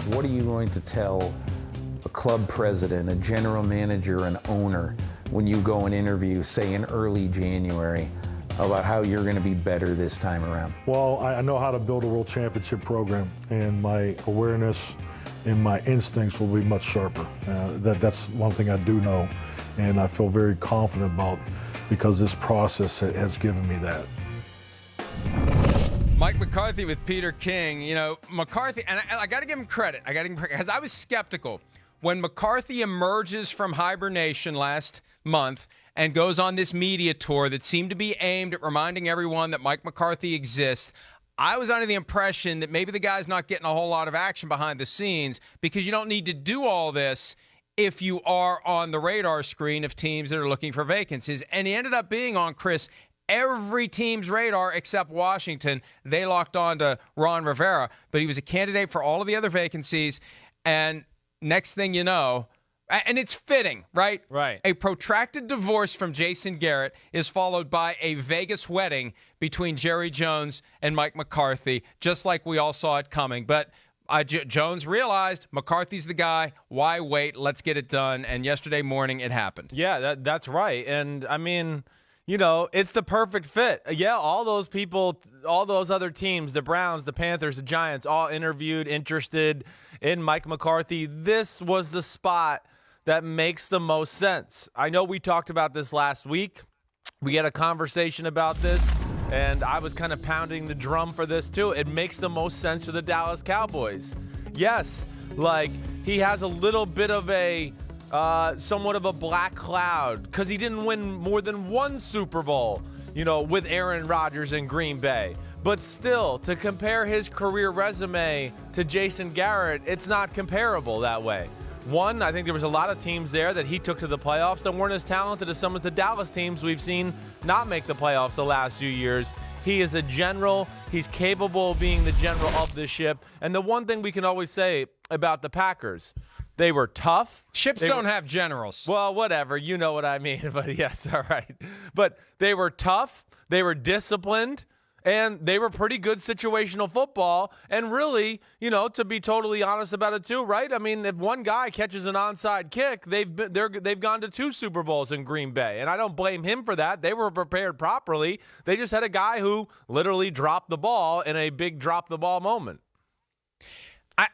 What are you going to tell a club president, a general manager, an owner when you go and interview, say, in early January, about how you're going to be better this time around? Well, I know how to build a world championship program, and my awareness and my instincts will be much sharper. That's one thing I do know, and I feel very confident about because this process has given me that. Mike McCarthy with Peter King. You know, McCarthy, and I got to give him credit. Because I was skeptical. When McCarthy emerges from hibernation last month and goes on this media tour that seemed to be aimed at reminding everyone that Mike McCarthy exists, I was under the impression that maybe the guy's not getting a whole lot of action behind the scenes because you don't need to do all this if you are on the radar screen of teams that are looking for vacancies. And he ended up being on, Chris, every team's radar except Washington. They locked on to Ron Rivera, but he was a candidate for all of the other vacancies. And next thing you know, and it's fitting, right? Right. A protracted divorce from Jason Garrett is followed by a Vegas wedding between Jerry Jones and Mike McCarthy, just like we all saw it coming. But Jones realized McCarthy's the guy. Why wait? Let's get it done. And yesterday morning, it happened. Yeah, that's right. And, I mean, you know, it's the perfect fit. Yeah, all those people, all those other teams, the Browns, the Panthers, the Giants, all interviewed, interested in Mike McCarthy. This was the spot that makes the most sense. I know we talked about this last week. We had a conversation about this, and I was kind of pounding the drum for this too. It makes the most sense for the Dallas Cowboys. Yes, like he has a little bit of a somewhat of a black cloud because he didn't win more than one Super Bowl, you know, with Aaron Rodgers in Green Bay. But still, to compare his career resume to Jason Garrett, it's not comparable that way. One, I think there was a lot of teams there that he took to the playoffs that weren't as talented as some of the Dallas teams we've seen not make the playoffs the last few years. He is a general. He's capable of being the general of this ship. And the one thing we can always say about the Packers, they were tough. Ships don't have generals. Well, whatever. You know what I mean. But yes, all right. But they were tough. They were disciplined. And they were pretty good situational football. And really, you know, to be totally honest about it too, right? I mean, if one guy catches an onside kick, they've gone to 2 Super Bowls in Green Bay. And I don't blame him for that. They were prepared properly. They just had a guy who literally dropped the ball in a big drop the ball moment.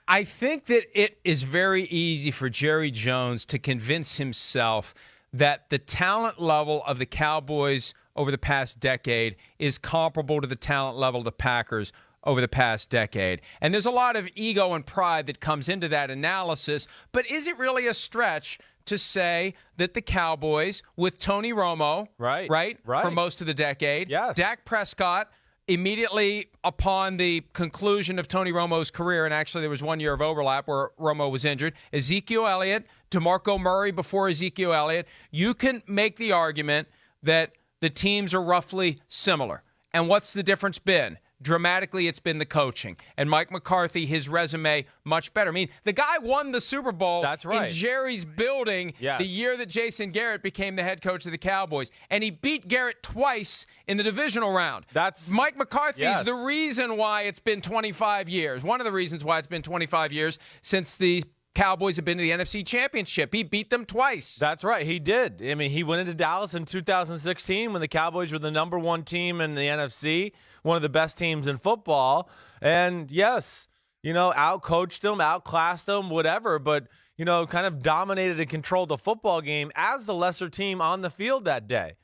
I think that it is very easy for Jerry Jones to convince himself that the talent level of the Cowboys over the past decade is comparable to the talent level of the Packers over the past decade. And there's a lot of ego and pride that comes into that analysis, but is it really a stretch to say that the Cowboys, with Tony Romo, right, for most of the decade, yes, Dak Prescott, immediately upon the conclusion of Tony Romo's career, and actually there was 1 year of overlap where Romo was injured, Ezekiel Elliott, DeMarco Murray before Ezekiel Elliott, you can make the argument that the teams are roughly similar. And what's the difference been? Dramatically, it's been the coaching. And Mike McCarthy, his resume, much better. I mean, the guy won the Super Bowl in Jerry's building the year that Jason Garrett became the head coach of the Cowboys. And he beat Garrett twice in the divisional round. Mike McCarthy is the reason why it's been 25 years. One of the reasons why it's been 25 years since the Cowboys have been to the NFC Championship. He beat them twice. That's right. He did. I mean, he went into Dallas in 2016 when the Cowboys were the number 1 team in the NFC, one of the best teams in football. And yes, you know, outcoached them, outclassed them, whatever, but, you know, kind of dominated and controlled the football game as the lesser team on the field that day.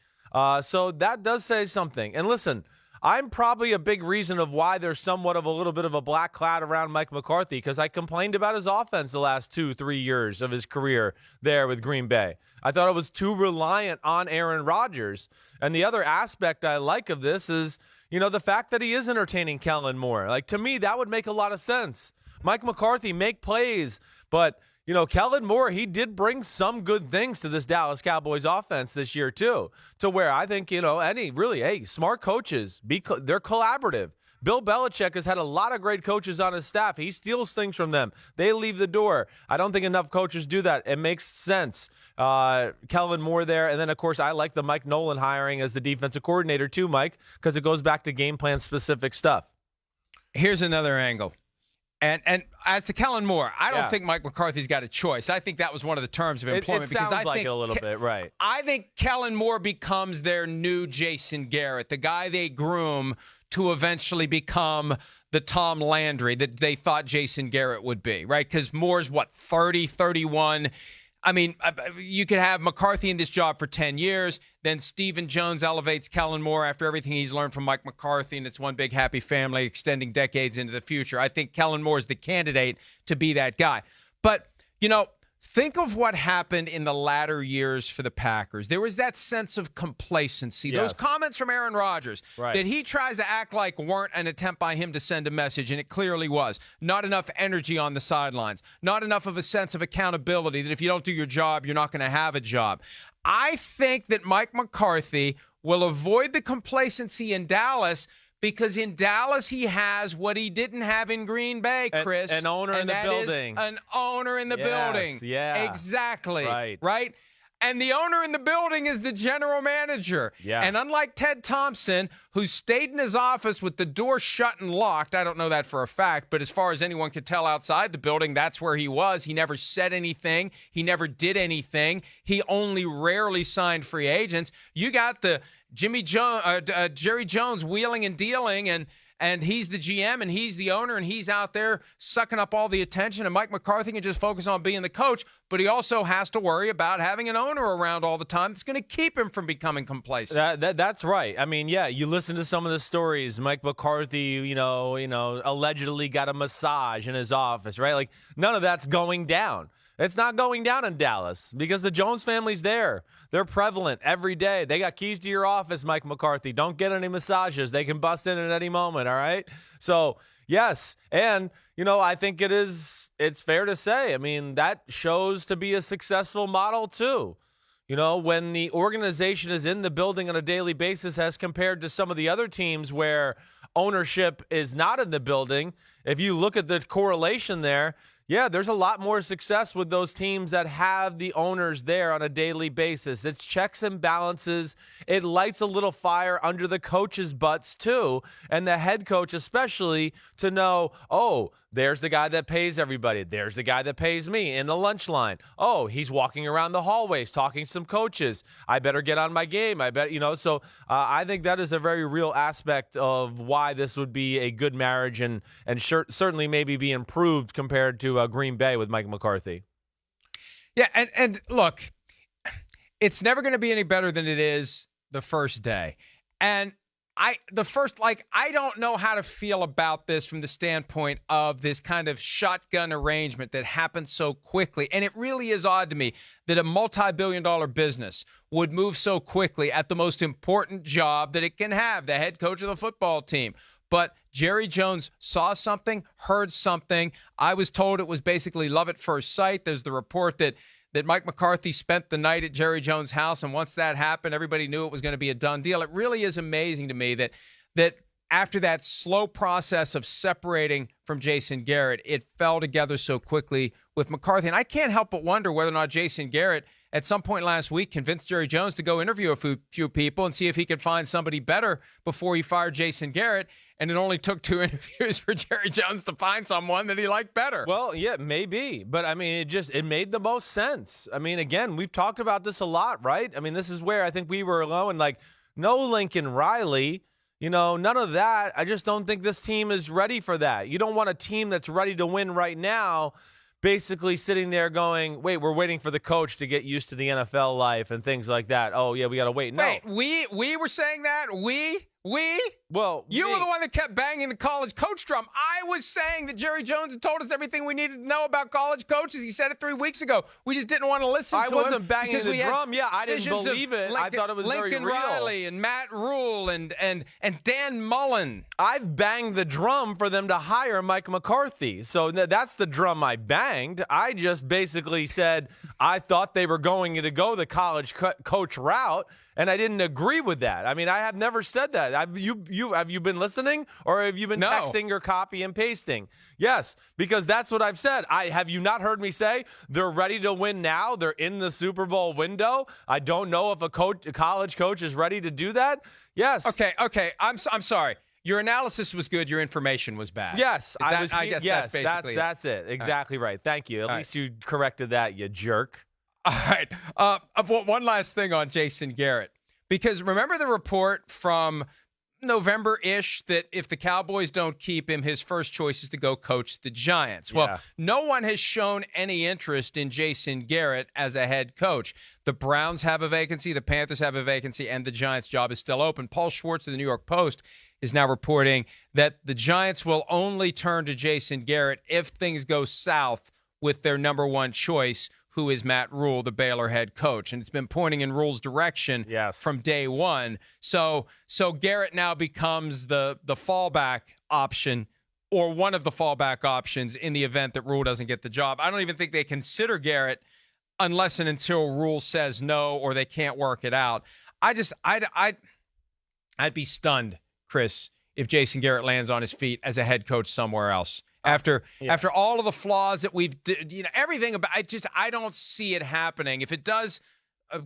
So that does say something. And listen, I'm probably a big reason of why there's somewhat of a little bit of a black cloud around Mike McCarthy, because I complained about his offense the last 2-3 years of his career there with Green Bay. I thought it was too reliant on Aaron Rodgers. And the other aspect I like of this is, you know, the fact that he is entertaining Kellerman more. Like, to me, that would make a lot of sense. Mike McCarthy, make plays, but you know, Kellen Moore, he did bring some good things to this Dallas Cowboys offense this year, too, to where I think, you know, smart coaches, they're collaborative. Bill Belichick has had a lot of great coaches on his staff. He steals things from them. They leave the door. I don't think enough coaches do that. It makes sense. Kellen Moore there. And then, of course, I like the Mike Nolan hiring as the defensive coordinator, too, Mike, because it goes back to game plan specific stuff. Here's another angle. And as to Kellen Moore, I don't think Mike McCarthy's got a choice. I think that was one of the terms of employment. It sounds like it a little bit, right? I think Kellen Moore becomes their new Jason Garrett, the guy they groom to eventually become the Tom Landry that they thought Jason Garrett would be, right? Because Moore's, 30, 31. I mean, you could have McCarthy in this job for 10 years. Then Stephen Jones elevates Kellen Moore after everything he's learned from Mike McCarthy, and it's one big happy family extending decades into the future. I think Kellen Moore is the candidate to be that guy. But, think of what happened in the latter years for the Packers. There was that sense of complacency. Yes. Those comments from Aaron Rodgers right. that he tries to act like weren't an attempt by him to send a message, and it clearly was. Not enough energy on the sidelines. Not enough of a sense of accountability that if you don't do your job, you're not going to have a job. I think that Mike McCarthy will avoid the complacency in Dallas because in Dallas, he has what he didn't have in Green Bay, Chris. An owner in the building. An owner in the building. Yeah. Exactly. Right. And the owner in the building is the general manager. Yeah. And unlike Ted Thompson, who stayed in his office with the door shut and locked, I don't know that for a fact, but as far as anyone could tell outside the building, that's where he was. He never said anything. He never did anything. He only rarely signed free agents. You got the Jerry Jones wheeling and dealing, and he's the GM, and he's the owner, and he's out there sucking up all the attention, and Mike McCarthy can just focus on being the coach, but he also has to worry about having an owner around all the time that's going to keep him from becoming complacent. That's right. I mean, you listen to some of the stories. Mike McCarthy, allegedly got a massage in his office, right? Like, none of that's going down. It's not going down in Dallas because the Jones family's there. They're prevalent every day. They got keys to your office, Mike McCarthy. Don't get any massages. They can bust in at any moment, all right? So, yes. And, I think it's fair to say, I mean, that shows to be a successful model too. When the organization is in the building on a daily basis as compared to some of the other teams where ownership is not in the building, if you look at the correlation there, yeah, there's a lot more success with those teams that have the owners there on a daily basis. It's checks and balances. It lights a little fire under the coaches' butts, too, and the head coach especially, to know, there's the guy that pays everybody. There's the guy that pays me in the lunch line. Oh, he's walking around the hallways talking to some coaches. I better get on my game. So I think that is a very real aspect of why this would be a good marriage and certainly maybe be improved compared to Green Bay with Mike McCarthy. Yeah, and look, it's never going to be any better than it is the first day. And I don't know how to feel about this from the standpoint of this kind of shotgun arrangement that happened so quickly. And it really is odd to me that a multi-billion-dollar business would move so quickly at the most important job that it can have, the head coach of the football team. But Jerry Jones saw something, heard something. I was told it was basically love at first sight. There's the report that Mike McCarthy spent the night at Jerry Jones' house, and once that happened, everybody knew it was going to be a done deal. It really is amazing to me that after that slow process of separating from Jason Garrett, it fell together so quickly with McCarthy. And I can't help but wonder whether or not Jason Garrett, at some point last week, convinced Jerry Jones to go interview a few people and see if he could find somebody better before he fired Jason Garrett. And it only took 2 interviews for Jerry Jones to find someone that he liked better. Well, yeah, maybe. But, I mean, it made the most sense. I mean, again, we've talked about this a lot, right? I mean, this is where I think we were alone. Like, no Lincoln Riley, none of that. I just don't think this team is ready for that. You don't want a team that's ready to win right now basically sitting there going, wait, we're waiting for the coach to get used to the NFL life and things like that. Oh, yeah, we got to wait. No. Wait, we were saying that? We? Well, you were the one that kept banging the college coach drum. I was saying that Jerry Jones had told us everything we needed to know about college coaches. He said it 3 weeks ago. We just didn't want to listen to him. I wasn't banging the drum. Yeah, I didn't believe it. I thought it was very real. Lincoln Riley and Matt Rule and Dan Mullen. I've banged the drum for them to hire Mike McCarthy. So that's the drum I banged. I just basically said I thought they were going to go the college coach route. And I didn't agree with that. I mean, I have never said that. Have you been listening, or have you been texting or copy and pasting? Yes, because that's what I've said. Have you not heard me say they're ready to win now? They're in the Super Bowl window. I don't know if a college coach is ready to do that. Yes. Okay. I'm sorry. Your analysis was good. Your information was bad. Yes, I guess yes, that's basically that's it. Exactly right. Thank you. At least you corrected that, you jerk. All right. One last thing on Jason Garrett, because remember the report from November-ish that if the Cowboys don't keep him, his first choice is to go coach the Giants. Yeah. Well, no one has shown any interest in Jason Garrett as a head coach. The Browns have a vacancy, the Panthers have a vacancy, and the Giants' job is still open. Paul Schwartz of the New York Post is now reporting that the Giants will only turn to Jason Garrett if things go south with their number one choice, who is Matt Rule, the Baylor head coach. And it's been pointing in Rule's direction from day one. So Garrett now becomes the fallback option, or one of the fallback options, in the event that Rule doesn't get the job. I don't even think they consider Garrett unless and until Rule says no or they can't work it out. I'd be stunned, Chris, if Jason Garrett lands on his feet as a head coach somewhere else. After all of the flaws that we've, everything about, I don't see it happening. If it does,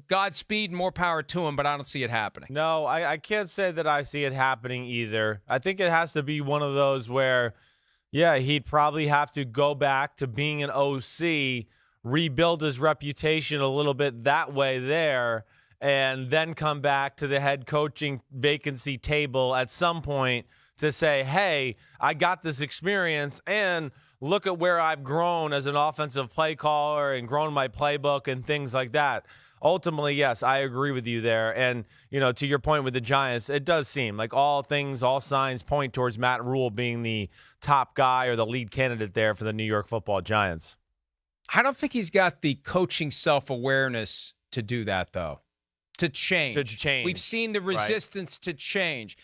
Godspeed, more power to him, but I don't see it happening. No, I can't say that I see it happening either. I think it has to be one of those where, he'd probably have to go back to being an OC, rebuild his reputation a little bit that way there, and then come back to the head coaching vacancy table at some point to say, hey, I got this experience, and look at where I've grown as an offensive play caller and grown my playbook and things like that. Ultimately, yes, I agree with you there. And, to your point with the Giants, it does seem like all signs point towards Matt Rule being the top guy or the lead candidate there for the New York Football Giants. I don't think he's got the coaching self-awareness to do that, though. To change. We've seen the resistance to change.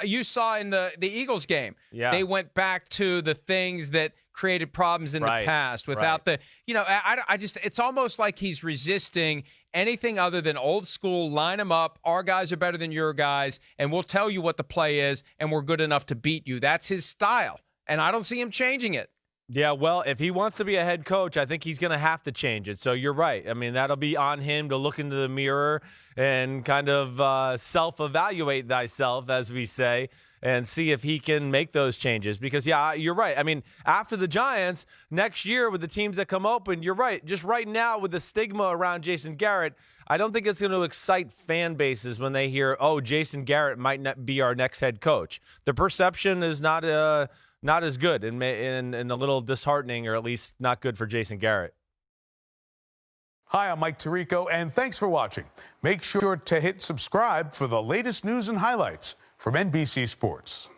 You saw in the Eagles game, they went back to the things that created problems in the past without it's almost like he's resisting anything other than old school, line them up, our guys are better than your guys, and we'll tell you what the play is, and we're good enough to beat you. That's his style, and I don't see him changing it. Yeah, well, if he wants to be a head coach, I think he's going to have to change it. So you're right. I mean, that'll be on him to look into the mirror and kind of self-evaluate thyself, as we say, and see if he can make those changes. Because, you're right. I mean, after the Giants, next year with the teams that come open, you're right. Just right now with the stigma around Jason Garrett, I don't think it's going to excite fan bases when they hear, oh, Jason Garrett might not be our next head coach. The perception is not as good and a little disheartening, or at least not good for Jason Garrett. Hi, I'm Mike Tirico, and thanks for watching. Make sure to hit subscribe for the latest news and highlights from NBC Sports.